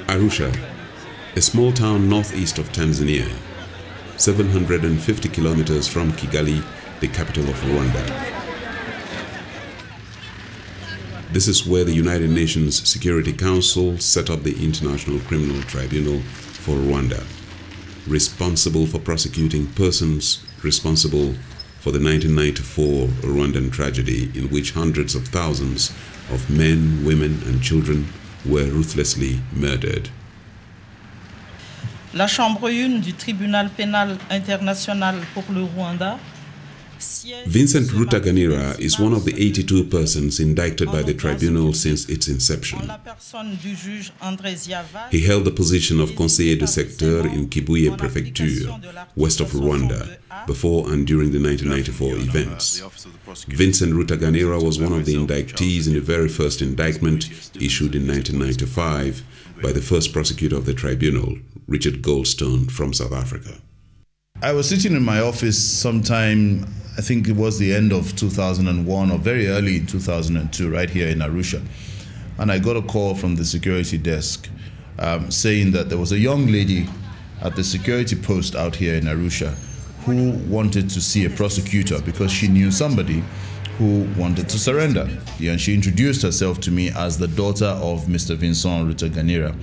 Arusha, a small town northeast of Tanzania, 750 kilometers from Kigali, the capital of Rwanda. This is where the United Nations Security Council set up the International Criminal Tribunal for Rwanda, responsible for prosecuting persons responsible for the 1994 Rwandan tragedy in which hundreds of thousands of men, women and children were ruthlessly murdered. La Chambre 1 du Tribunal pénal international pour le Rwanda. Vincent RUTAGANIRA is one of the 82 persons indicted by the tribunal since its inception. He held the position of conseiller de secteur in Kibuye Prefecture, west of Rwanda, before and during the 1994 events. Vincent RUTAGANIRA was one of the indictees in the very first indictment issued in 1995 by the first prosecutor of the tribunal, Richard Goldstone from South Africa. I was sitting in my office sometime, I think it was the end of 2001 or very early in 2002, right here in Arusha. And I got a call from the security desk saying that there was a young lady at the security post out here in Arusha who wanted to see a prosecutor because she knew somebody who wanted to surrender. And she introduced herself to me as the daughter of Mr. Vincent RUTAGANIRA,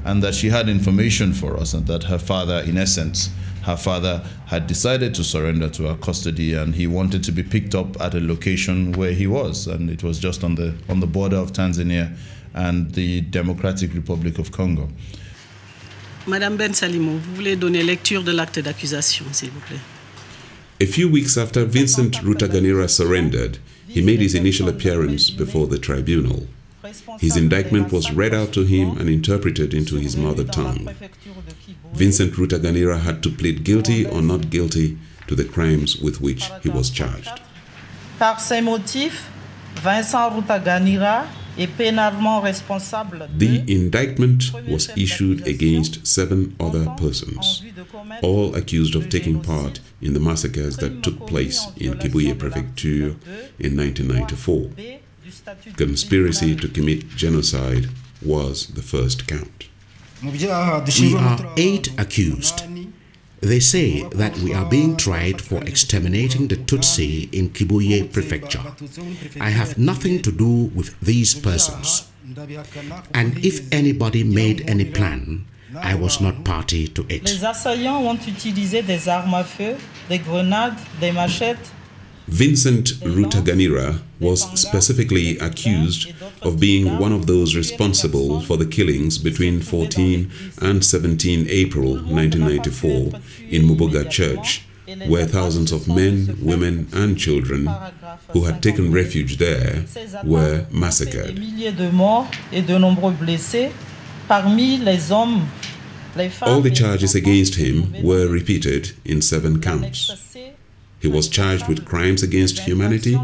and that she had information for us and that her father, in essence, her father had decided to surrender to our custody, and he wanted to be picked up at a location where he was, and it was just on the border of Tanzania and the Democratic Republic of Congo. Madame Ben Salimo, vous voulez donner lecture de l'acte d'accusation, s'il vous plaît. A few weeks after Vincent RUTAGANIRA surrendered, he made his initial appearance before the tribunal. His indictment was read out to him and interpreted into his mother tongue. Vincent RUTAGANIRA had to plead guilty or not guilty to the crimes with which he was charged. Par ces motifs, Vincent RUTAGANIRA est pénalement responsable. The indictment was issued against 7 other persons, all accused of taking part in the massacres that took place in Kibuye Prefecture in 1994. Conspiracy to commit genocide was the first count. We are 8 accused. They say that we are being tried for exterminating the Tutsi in Kibuye Prefecture. I have nothing to do with these persons. And if anybody made any plan, I was not party to it. Les assaillants ont utilisé des armes à feu, des grenades, des machettes. Vincent RUTAGANIRA was specifically accused of being one of those responsible for the killings between 14 and 17 April 1994 in Bocar Church, where thousands of men, women and children who had taken refuge there were massacred. All the charges against him were repeated in 7 counts. He was charged with crimes against humanity,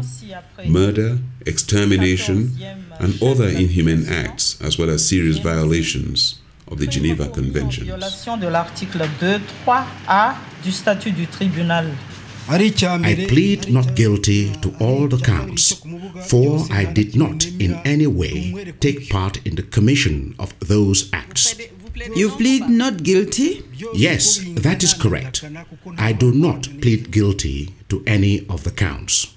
murder, extermination, and other inhumane acts, as well as serious violations of the Geneva Conventions. I plead not guilty to all the counts, for I did not in any way take part in the commission of those acts. You plead not guilty? Yes, that is correct. I do not plead guilty to any of the counts.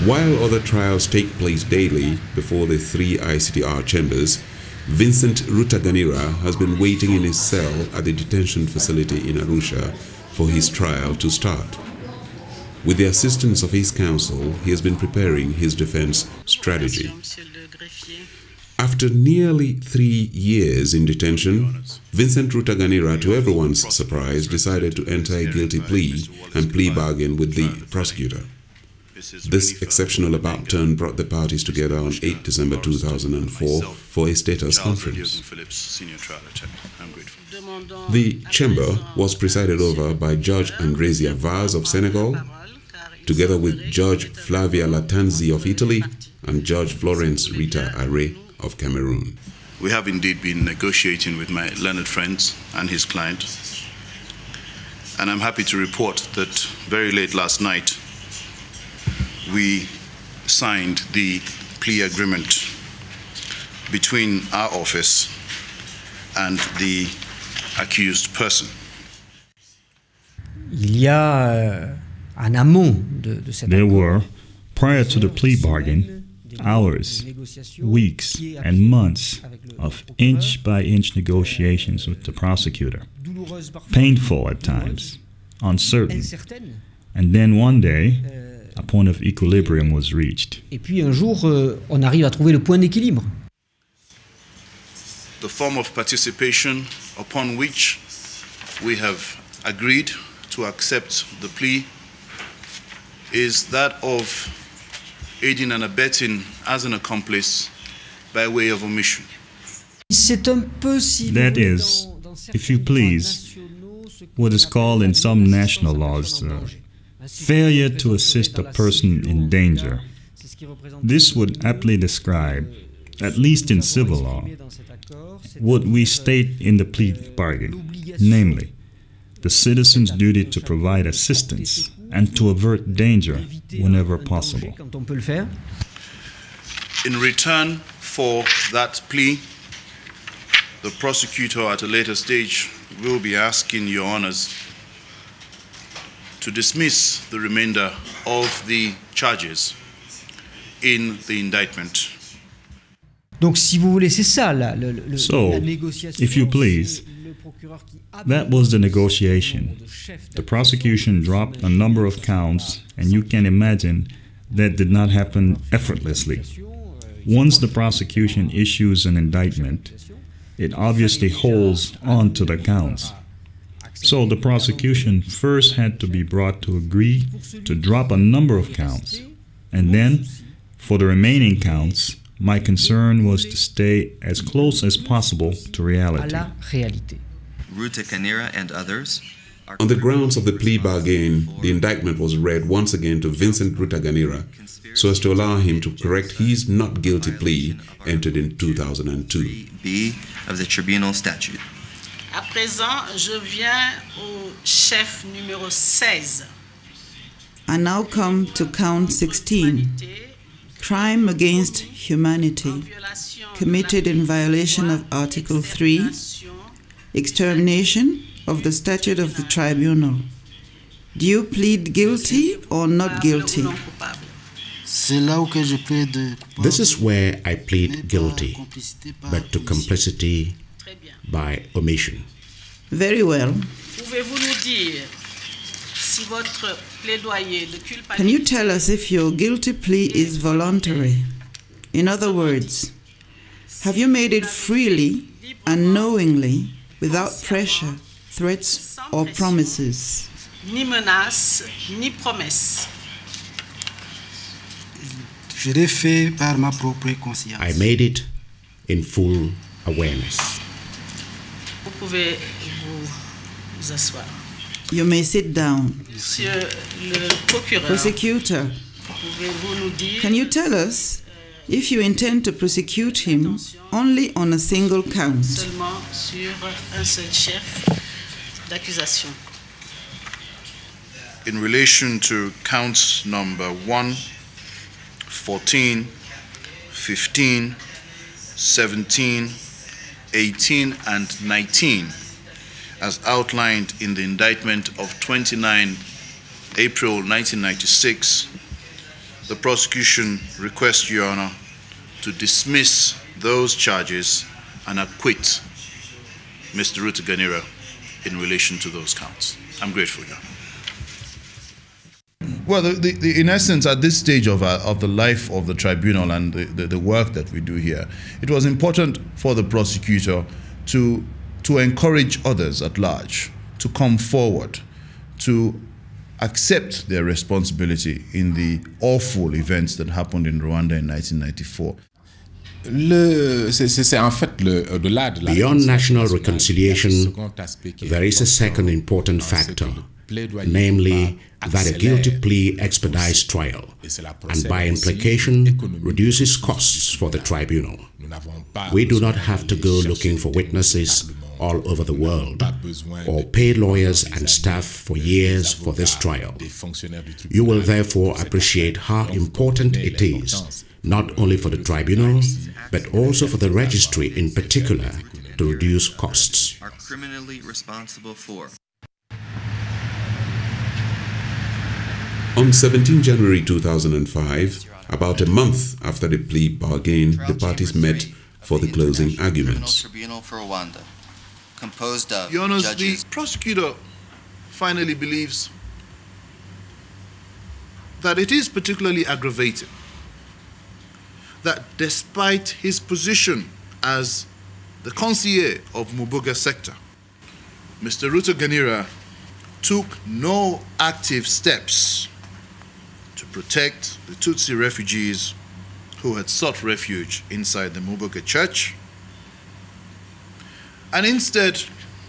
While other trials take place daily before the 3 ICTR chambers, Vincent RUTAGANIRA has been waiting in his cell at the detention facility in Arusha for his trial to start. With the assistance of his counsel, he has been preparing his defense strategy. After nearly 3 years in detention, Vincent RUTAGANIRA, to everyone's surprise, decided to enter a guilty plea and plea bargain with the prosecutor. This exceptional about turn brought the parties together on 8 December 2004 for a status conference. The chamber was presided over by Judge Andresia Vaz of Senegal, together with Judge Flavia Latanzi of Italy and Judge Florence Rita Are of Cameroon. We have indeed been negotiating with my learned friends and his client, And I'm happy to report that very late last night, we signed the plea agreement between our office and the accused person. Il y a en amont de cette There were, prior to the plea bargain, hours, weeks, and months of inch-by-inch negotiations with the prosecutor. Painful at times, uncertain, and then one day, a point of equilibrium was reached. Et puis un jour, on arrive à trouver le point d'équilibre. The form of participation upon which we have agreed to accept the plea is that of aiding and abetting as an accomplice by way of omission. That is, if you please, what is called in some national laws failure to assist a person in danger. This would aptly describe, at least in civil law, what we state in the plea bargain, namely, the citizen's duty to provide assistance and to avert danger whenever possible. In return for that plea, the prosecutor at a later stage will be asking Your Honors to dismiss the remainder of the charges in the indictment. Donc, si vous voulez, c'est ça la négociation. If you please, that was the negotiation. The prosecution dropped a number of counts, and you can imagine that did not happen effortlessly. Once the prosecution issues an indictment, it obviously holds on to the counts. So the prosecution first had to be brought to agree to drop a number of counts, and then, for the remaining counts, my concern was to stay as close as possible to reality. RUTAGANIRA and others. On the grounds of the plea bargain, the indictment was read once again to Vincent RUTAGANIRA so as to allow him to correct his not guilty plea entered in 2002. B of the Tribunal statute. À présent, je viens au chef numéro 16. I now come to count 16. Crime against humanity committed in violation of Article 3, extermination of the statute of the tribunal. Do you plead guilty or not guilty? This is where I plead guilty, but to complicity by omission. Very well. Can you tell us if your guilty plea is voluntary? In other words, have you made it freely and knowingly, without pressure, threats, or promises? Ni menaces, ni promesses. I made it in full awareness. Vous pouvez vous asseoir. You may sit down. Monsieur le procureur, Prosecutor, pouvez-vous nous dire can you tell us if you intend to prosecute him only on a single count? seulement sur un seul chef d'accusation? In relation to counts number 1, 14, 15, 17, 18, and 19, as outlined in the indictment of 29 April 1996, the prosecution requests Your Honor to dismiss those charges and acquit Mr. RUTAGANIRA in relation to those counts. I'm grateful, Your Honor. Well, in essence, at this stage of the life of the tribunal and the work that we do here, it was important for the prosecutor to encourage others at large to come forward, to accept their responsibility in the awful events that happened in Rwanda in 1994. Beyond national reconciliation, there is a second important factor, namely that a guilty plea expedites trial and by implication reduces costs for the tribunal. We do not have to go looking for witnesses all over the world, or pay lawyers and staff for years for this trial. You will therefore appreciate how important it is, not only for the tribunal, but also for the registry in particular, to reduce costs. Are criminally responsible for. On 17 January 2005, about a month after the plea bargain, the parties met for the closing arguments. Tribunal for Rwanda, composed of Your Honors, judges. the prosecutor finally believes that it is particularly aggravating that despite his position as the conseiller of Mubuga sector, Mr. RUTAGANIRA took no active steps to protect the Tutsi refugees who had sought refuge inside the Mubuga church, and instead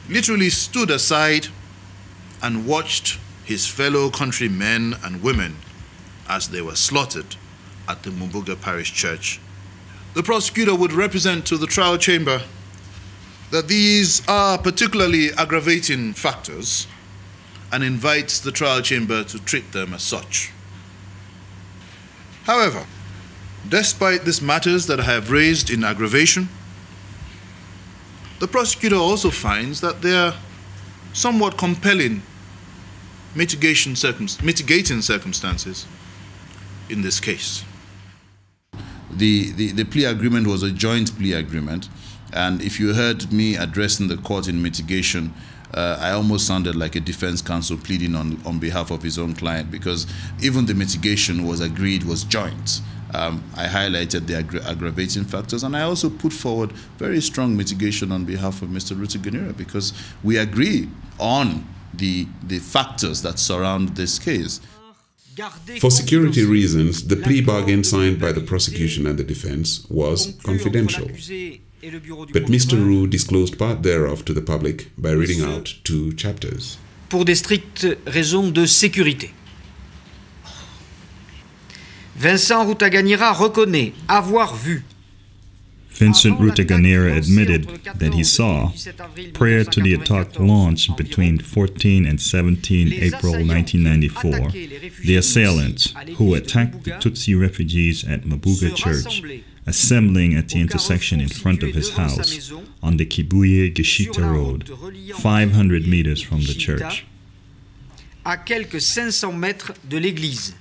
literally stood aside and watched his fellow countrymen and women as they were slaughtered at the Mubuga parish church. The prosecutor would represent to the trial chamber that these are particularly aggravating factors and invites the trial chamber to treat them as such. However, despite these matters that I have raised in aggravation, the prosecutor also finds that there are somewhat compelling mitigating circumstances in this case. The plea agreement was a joint plea agreement, and if you heard me addressing the court in mitigation, I almost sounded like a defense counsel pleading on behalf of his own client, because even the mitigation was agreed was joint. I highlighted the aggravating factors, and I also put forward very strong mitigation on behalf of Mr. RUTAGANIRA, because we agree on the factors that surround this case. For security reasons, the plea bargain signed by the prosecution and the defense was confidential. But Mr. Roux disclosed part thereof to the public by reading out 2 chapters. Pour des strictes raisons de sécurité. Vincent RUTAGANIRA reconnaît avoir vu. Vincent RUTAGANIRA admitted that he saw, prior to the attack launch between 14 and 17 April 1994, the assailants who attacked the Tutsi refugees at Mubuga Church, assembling at the intersection in front of his house on the Kibuye-Gishita Road, 500 meters from the church. À quelques 500 mètres de l'église.